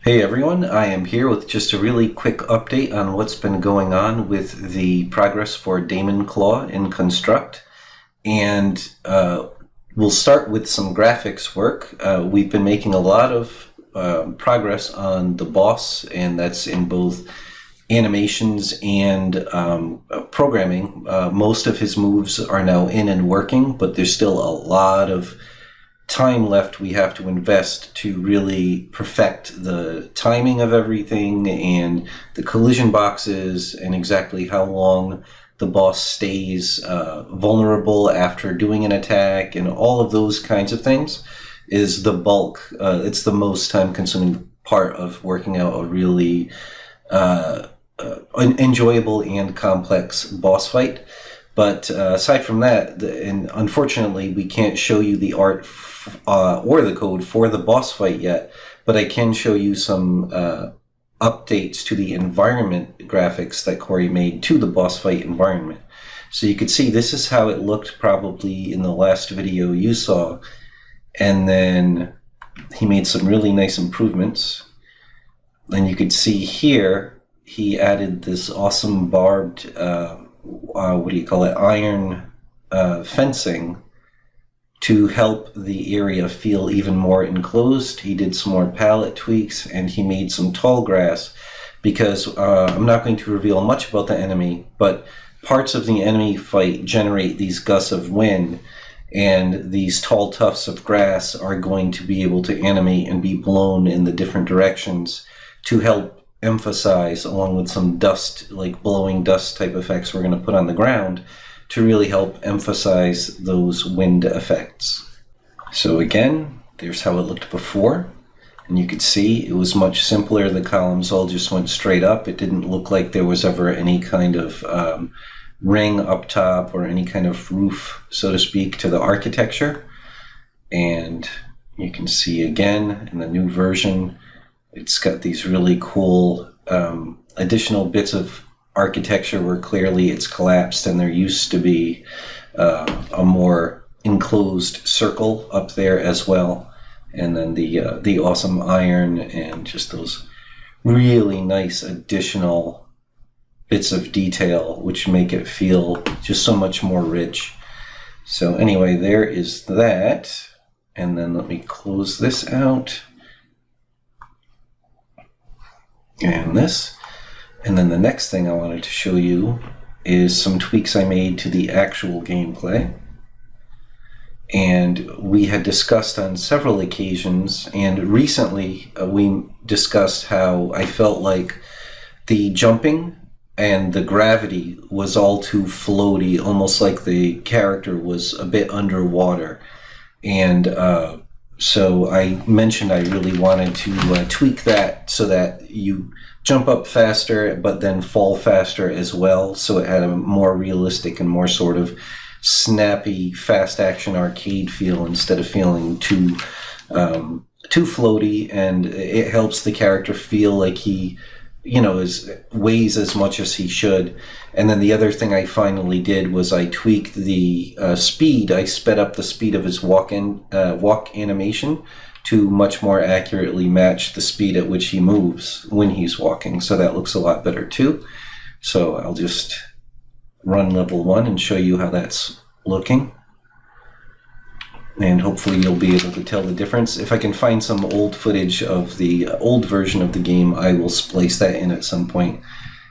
Hey everyone, I am here with just a really quick update on what's been going on with the progress for DaemonClaw in Construct. And we'll start with some graphics work. We've been making a lot of progress on the boss, and that's in both animations and programming. Most of his moves are now in and working, but there's still a lot of time left we have to invest to really perfect the timing of everything and the collision boxes and exactly how long the boss stays vulnerable after doing an attack, and all of those kinds of things is the bulk. It's the most time-consuming part of working out a really enjoyable and complex boss fight. But aside from that, and unfortunately we can't show you the art or the code for the boss fight yet, but I can show you some updates to the environment graphics that Corey made to the boss fight environment. So you could see this is how it looked probably in the last video you saw, and then he made some really nice improvements. And you could see here he added this awesome barbed iron fencing to help the area feel even more enclosed. He did some more palette tweaks, and he made some tall grass because I'm not going to reveal much about the enemy, but parts of the enemy fight generate these gusts of wind, and these tall tufts of grass are going to be able to animate and be blown in the different directions to help emphasize, along with some dust, like blowing dust type effects we're going to put on the ground, to really help emphasize those wind effects. So again, there's how it looked before, and you could see it was much simpler. The columns all just went straight up. It didn't look like there was ever any kind of ring up top or any kind of roof, so to speak, to the architecture. And you can see again in the new version, it's got these really cool additional bits of architecture where clearly it's collapsed, and there used to be a more enclosed circle up there as well. And then the awesome iron and just those really nice additional bits of detail which make it feel just so much more rich. So anyway, there is that. And then let me close this out. And this. And then the next thing I wanted to show you is some tweaks I made to the actual gameplay. And we had discussed on several occasions, and recently we discussed how I felt like the jumping and the gravity was all too floaty, almost like the character was a bit underwater. And so I mentioned I really wanted to tweak that so that you jump up faster but then fall faster as well, so it had a more realistic and more sort of snappy fast action arcade feel instead of feeling too floaty. And it helps the character feel like he weighs as much as he should. And then the other thing I finally did was I tweaked the speed. I sped up the speed of his walk animation to much more accurately match the speed at which he moves when he's walking. So that looks a lot better too. So I'll just run level 1 and show you how that's looking. And hopefully you'll be able to tell the difference. If I can find some old footage of the old version of the game, I will splice that in at some point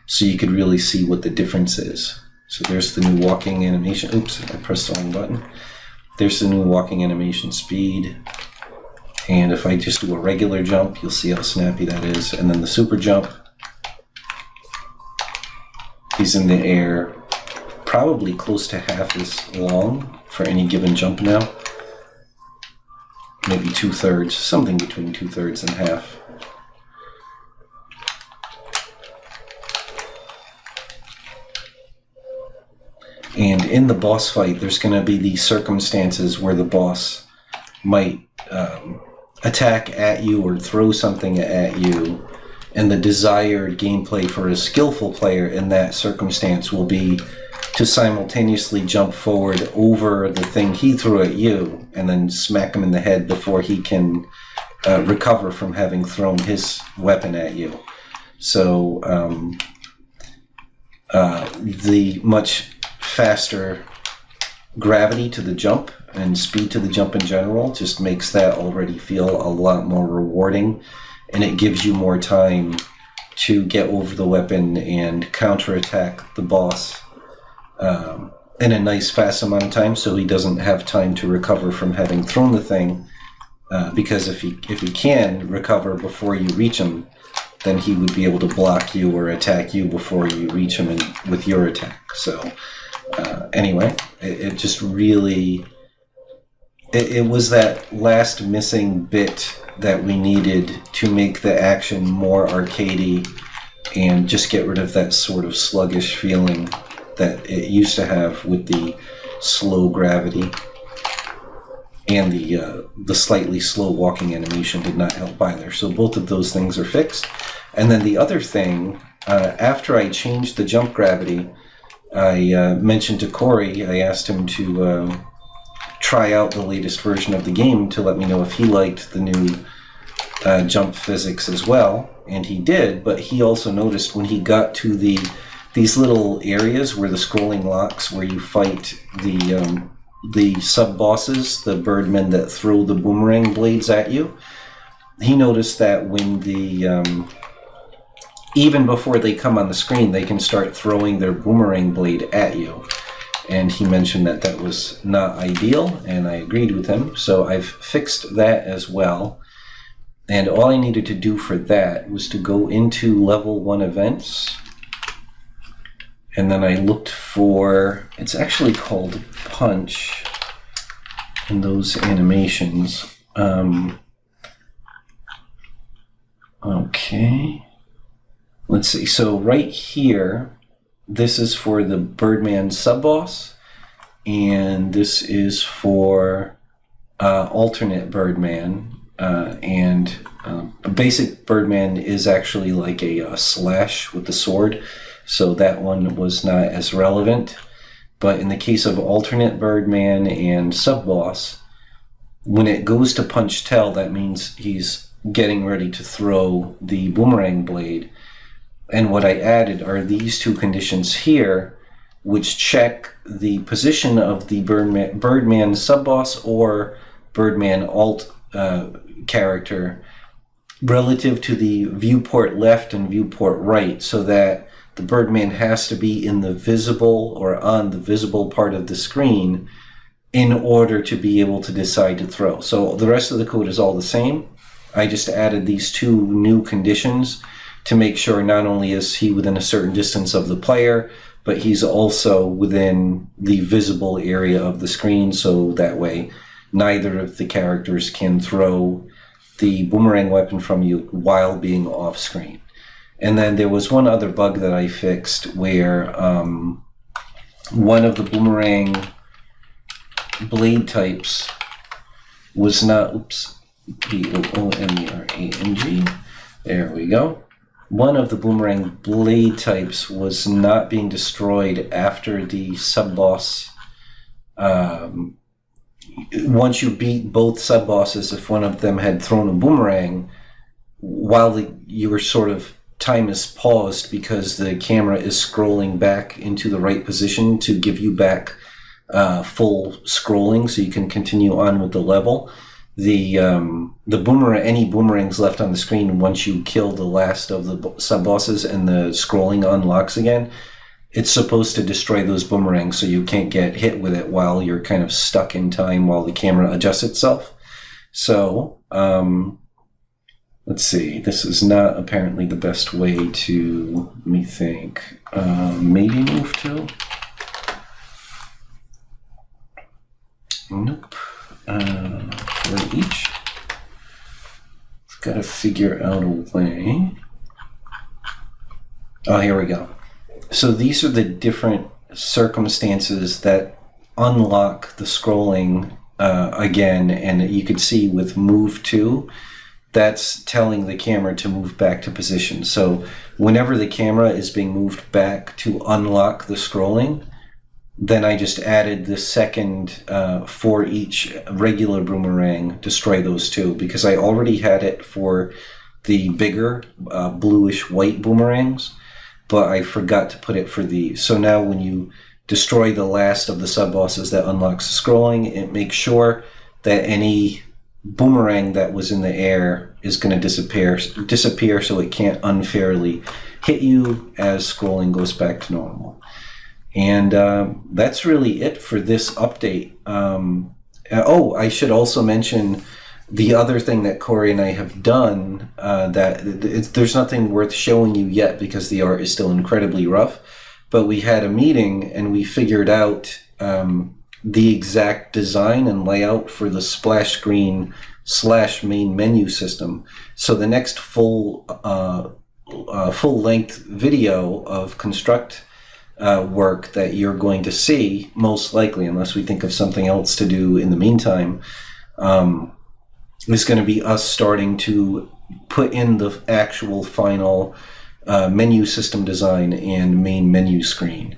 so you could really see what the difference is. So there's the new walking animation. Oops, I pressed the wrong button. There's the new walking animation speed. And if I just do a regular jump, you'll see how snappy that is. And then the super jump, he's in the air probably close to half as long for any given jump now. Maybe 2/3, something between 2/3 and half. And in the boss fight, there's going to be these circumstances where the boss might attack at you or throw something at you, and the desired gameplay for a skillful player in that circumstance will be to simultaneously jump forward over the thing he threw at you and then smack him in the head before he can recover from having thrown his weapon at you. So the much faster gravity to the jump and speed to the jump in general just makes that already feel a lot more rewarding, and it gives you more time to get over the weapon and counterattack the boss in a nice fast amount of time, so he doesn't have time to recover from having thrown the thing, because if he can recover before you reach him, then he would be able to block you or attack you before you reach him with your attack. So anyway, it just really, it was that last missing bit that we needed to make the action more arcadey and just get rid of that sort of sluggish feeling that it used to have with the slow gravity, and the slightly slow walking animation did not help either. So both of those things are fixed. And then the other thing, after I changed the jump gravity, I mentioned to Corey, I asked him to try out the latest version of the game to let me know if he liked the new jump physics as well, and he did. But he also noticed when he got to these little areas where the scrolling locks, where you fight the sub-bosses, the birdmen that throw the boomerang blades at you, he noticed that when even before they come on the screen, they can start throwing their boomerang blade at you. And he mentioned that that was not ideal, and I agreed with him. So I've fixed that as well. And all I needed to do for that was to go into level 1 events. And then I looked for, it's actually called Punch in those animations. Okay. Let's see. So right here, this is for the Birdman sub-boss, and this is for alternate Birdman. A basic Birdman is actually like a slash with the sword, so that one was not as relevant. But in the case of alternate Birdman and sub-boss, when it goes to punch tell, that means he's getting ready to throw the boomerang blade. And what I added are these two conditions here, which check the position of the Birdman sub-boss or Birdman alt character relative to the viewport left and viewport right, so that the Birdman has to be in the visible or on the visible part of the screen in order to be able to decide to throw. So the rest of the code is all the same. I just added these two new conditions to make sure not only is he within a certain distance of the player, but he's also within the visible area of the screen, so that way neither of the characters can throw the boomerang weapon from you while being off screen. And then there was one other bug that I fixed where one of the boomerang blade types was not, B-O-O-M-E-R-A-N-G, there we go. One of the boomerang blade types was not being destroyed after the sub-boss. Once you beat both sub-bosses, if one of them had thrown a boomerang, while your sort of time is paused because the camera is scrolling back into the right position to give you back full scrolling so you can continue on with the level. The boomerang, any boomerangs left on the screen once you kill the last of the sub-bosses and the scrolling unlocks again, it's supposed to destroy those boomerangs so you can't get hit with it while you're kind of stuck in time while the camera adjusts itself. So, let's see, this is not apparently the best way to, let me think, maybe move to? Nope. For each, I've got to figure out a way. Oh, here we go. So these are the different circumstances that unlock the scrolling again, and you can see with move to, that's telling the camera to move back to position. So whenever the camera is being moved back to unlock the scrolling, then I just added the second for each regular boomerang, destroy those two, because I already had it for the bigger bluish white boomerangs, but I forgot to put it for these. So now when you destroy the last of the sub-bosses that unlocks scrolling, it makes sure that any boomerang that was in the air is going to disappear so it can't unfairly hit you as scrolling goes back to normal. And that's really it for this update. I should also mention the other thing that Corey and I have done, there's nothing worth showing you yet because the art is still incredibly rough, but we had a meeting and we figured out the exact design and layout for the splash screen / main menu system. So the next full-length video of Construct work that you're going to see, most likely, unless we think of something else to do in the meantime, is going to be us starting to put in the actual final menu system design and main menu screen.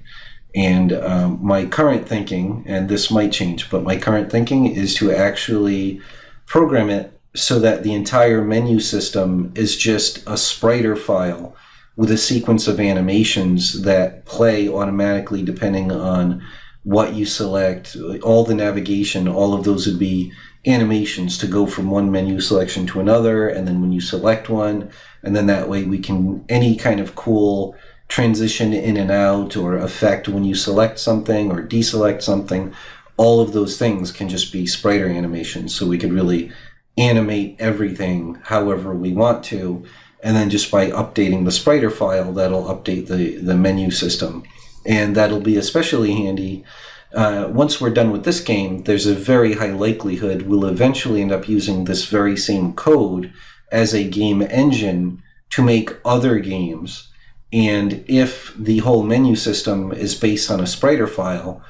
And my current thinking, and this might change, but my current thinking is to actually program it so that the entire menu system is just a spriter file with a sequence of animations that play automatically depending on what you select. All the navigation, all of those would be animations to go from one menu selection to another, and then when you select one, and then that way we can, any kind of cool transition in and out or effect when you select something or deselect something, all of those things can just be spriter animations, so we could really animate everything however we want to, and then just by updating the spriter file, that'll update the menu system. And that'll be especially handy once we're done with this game. There's a very high likelihood we'll eventually end up using this very same code as a game engine to make other games. And if the whole menu system is based on a spriter file,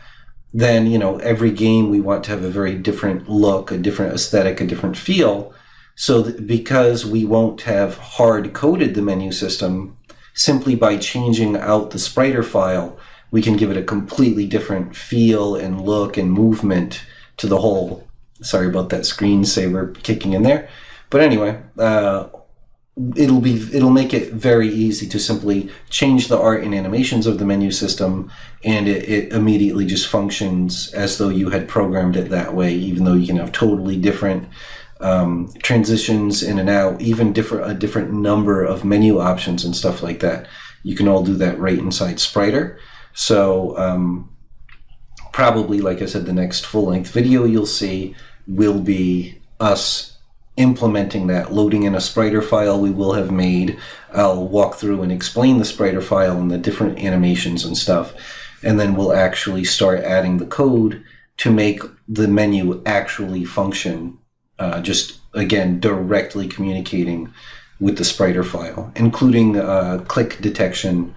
then, you know, every game we want to have a very different look, a different aesthetic, a different feel. So because we won't have hard-coded the menu system, simply by changing out the spriter file, we can give it a completely different feel and look and movement to the whole. Sorry about that screensaver kicking in there. But anyway, it'll make it very easy to simply change the art and animations of the menu system, and it immediately just functions as though you had programmed it that way, even though you can have totally different transitions in and out, even a different number of menu options and stuff like that. You can all do that right inside Spriter. So probably, like I said, the next full-length video you'll see will be us implementing that, loading in a spriter file we will have made. I'll walk through and explain the spriter file and the different animations and stuff, and then we'll actually start adding the code to make the menu actually function, just again directly communicating with the spriter file, including click detection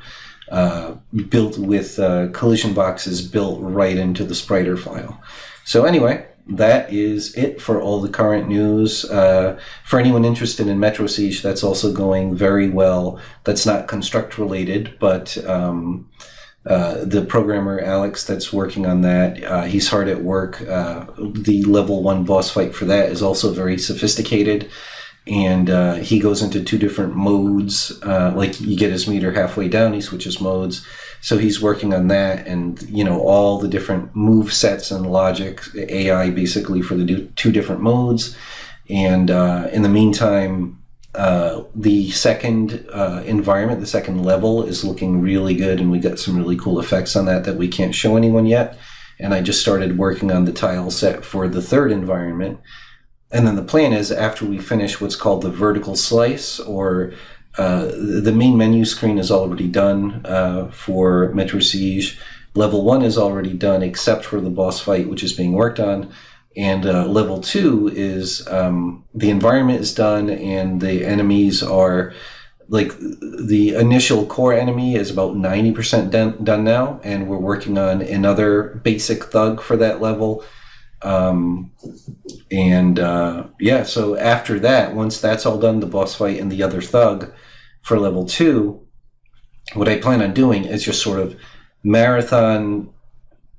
built with collision boxes built right into the spriter file. So anyway, that is it for all the current news. For anyone interested in Metro Siege, that's also going very well. That's not Construct related, but the programmer Alex that's working on that, he's hard at work. The level 1 boss fight for that is also very sophisticated, and he goes into 2 different modes. Like, you get his meter halfway down, he switches modes. So he's working on that, and, you know, all the different move sets and logic, AI basically for the 2 different modes. And in the meantime, the second environment, the second level, is looking really good, and we got some really cool effects on that we can't show anyone yet. And I just started working on the tile set for the third environment. And then the plan is, after we finish what's called the vertical slice, or the main menu screen is already done for Metro Siege. Level 1 is already done, except for the boss fight, which is being worked on. And level 2 is the environment is done, and the enemies are, like, the initial core enemy is about 90% done now, and we're working on another basic thug for that level. Yeah, so after that, once that's all done, the boss fight and the other thug for level 2, what I plan on doing is just sort of marathon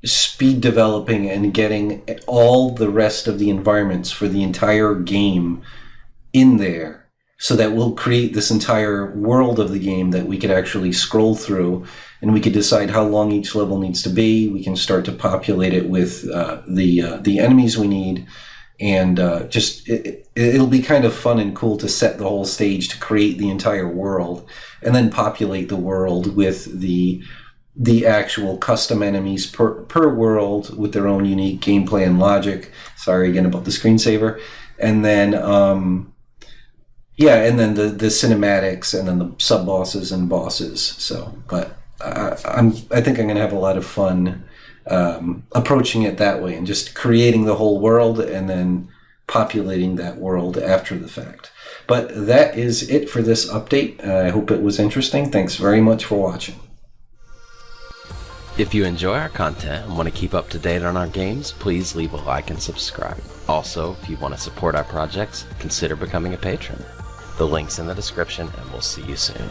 speed developing and getting all the rest of the environments for the entire game in there, so that we'll create this entire world of the game that we could actually scroll through, and we could decide how long each level needs to be. We can start to populate it with the enemies we need, and it'll be kind of fun and cool to set the whole stage, to create the entire world, and then populate the world with the actual custom enemies per world with their own unique gameplay and logic. Sorry again about the screensaver. And then and then the cinematics, and then the sub bosses and bosses. So, but I think I'm gonna have a lot of fun approaching it that way, and just creating the whole world and then populating that world after the fact. But that is it for this update. I hope it was interesting. Thanks very much for watching. If you enjoy our content and want to keep up to date on our games, please leave a like and subscribe. Also, if you want to support our projects, consider becoming a patron. The link's in the description, and we'll see you soon.